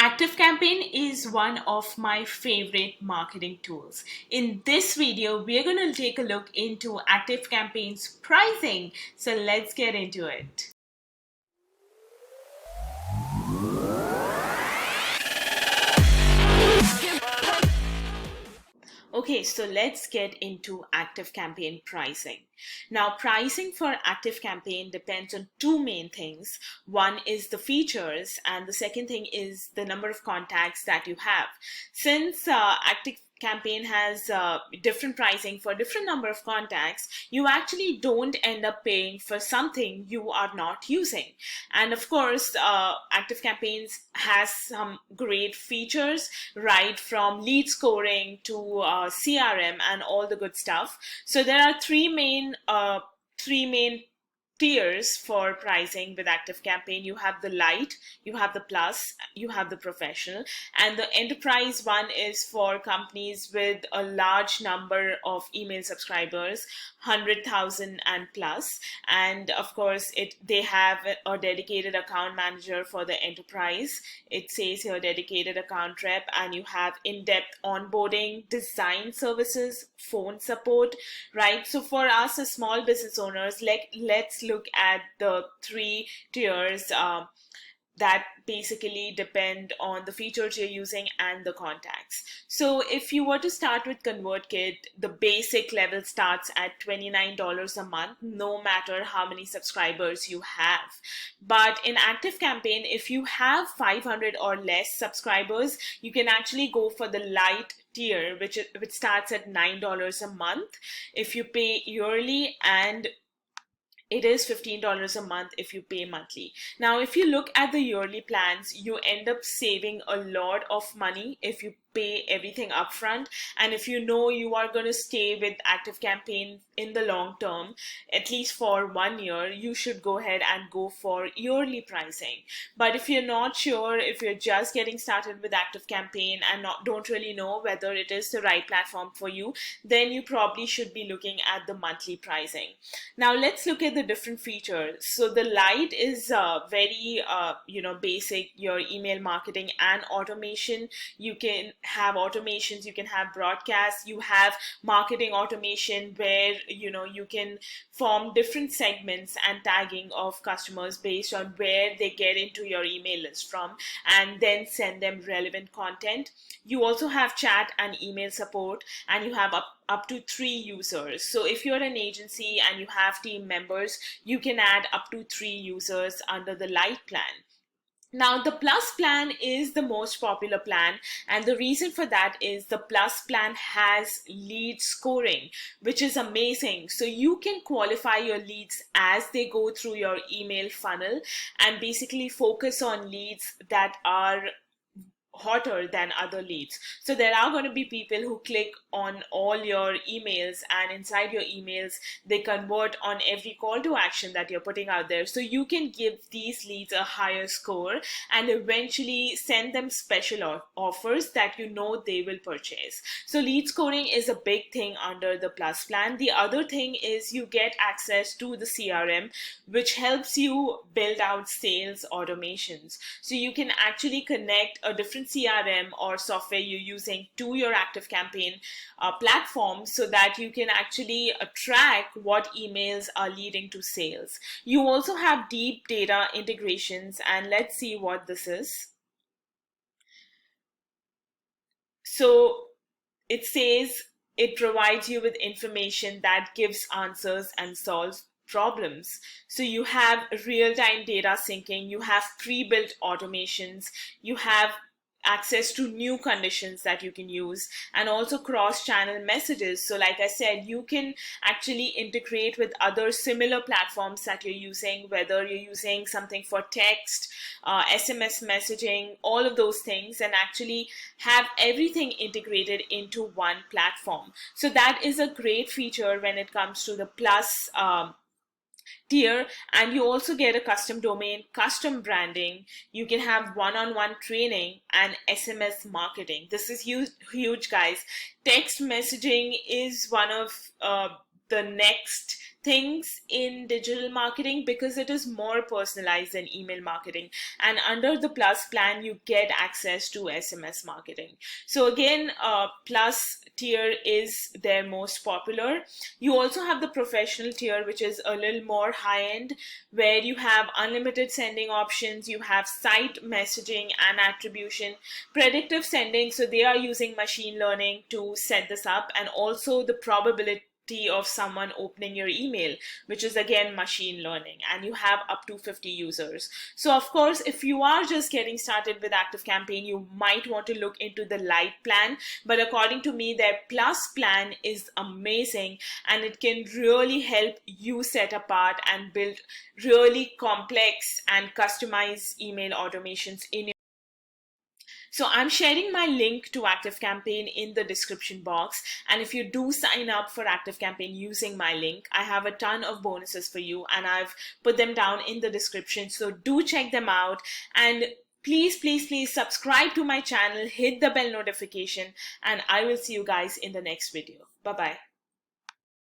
Activecampaign is one of my favorite marketing tools. In this video, we're going to take a look into Activecampaign's pricing. So let's get into it. Okay, so let's get into Activecampaign pricing. Now, pricing for Activecampaign depends on two main things. One is the features, and the second thing is the number of contacts that you have. Since Activecampaign has different pricing for different number of contacts, you actually don't end up paying for something you are not using. And of course, Activecampaign has some great features, right from lead scoring to CRM and all the good stuff. So there are three main tiers for pricing with Activecampaign. You have the light, you have the plus, you have the professional, and the enterprise one is for companies with a large number of email subscribers, 100,000 and plus. And of course, they have a dedicated account manager for the enterprise. It says here dedicated account rep, and you have in-depth onboarding, design services, phone support, right? So for us as small business owners, let's look at the three tiers that basically depend on the features you're using and the contacts. So if you were to start with ConvertKit, the basic level starts at $29 a month, no matter how many subscribers you have. But in Activecampaign, if you have 500 or less subscribers, you can actually go for the light tier, which starts at $9 a month if you pay yearly, and it is $15 a month if you pay monthly. Now, if you look at the yearly plans, you end up saving a lot of money if you pay everything upfront. And if you know you are going to stay with Activecampaign in the long term, at least for 1 year, you should go ahead and go for yearly pricing. But if you're not sure, if you're just getting started with Activecampaign and don't really know whether it is the right platform for you, then you probably should be looking at the monthly pricing. Now, let's look at the different features. So the light is very basic, your email marketing and automation. You can have automations, you can have broadcasts, you have marketing automation where you can form different segments and tagging of customers based on where they get into your email list from, and then send them relevant content. You also have chat and email support, and you have up to 3 users. So if you're an agency and you have team members, you can add up to 3 users under the light plan. Now, the plus plan is the most popular plan, and the reason for that is the plus plan has lead scoring, which is amazing. So you can qualify your leads as they go through your email funnel and basically focus on leads that are hotter than other leads. So there are going to be people who click on all your emails, and inside your emails they convert on every call to action that you're putting out there. So you can give these leads a higher score and eventually send them special offers that they will purchase. So lead scoring is a big thing under the plus plan. The other thing is you get access to the CRM, which helps you build out sales automations. So you can actually connect a different CRM or software you're using to your Activecampaign platform so that you can actually track what emails are leading to sales. You also have deep data integrations, and let's see what this is. So it says it provides you with information that gives answers and solves problems. So you have real-time data syncing, you have pre-built automations, you have access to new conditions that you can use, and also cross-channel messages. So like I said, you can actually integrate with other similar platforms that you're using, whether you're using something for text, SMS messaging, all of those things, and actually have everything integrated into one platform. So that is a great feature when it comes to the plus tier. And you also get a custom domain, custom branding. You can have one-on-one training and SMS marketing. This is huge, guys. Text messaging is one of the next things in digital marketing because it is more personalized than email marketing. And under the plus plan, you get access to SMS marketing. So again, plus tier is their most popular. You also have the professional tier, which is a little more high end, where you have unlimited sending options, you have site messaging and attribution, predictive sending. So they are using machine learning to set this up, and also the probability of someone opening your email, which is again machine learning, and you have up to 50 users. So of course, if you are just getting started with Activecampaign, you might want to look into the light plan, but according to me, their plus plan is amazing, and it can really help you set apart and build really complex and customized email automations in. So I'm sharing my link to Activecampaign in the description box. And if you do sign up for Activecampaign using my link, I have a ton of bonuses for you, and I've put them down in the description. So do check them out. And please, please, please subscribe to my channel, hit the bell notification, and I will see you guys in the next video. Bye-bye.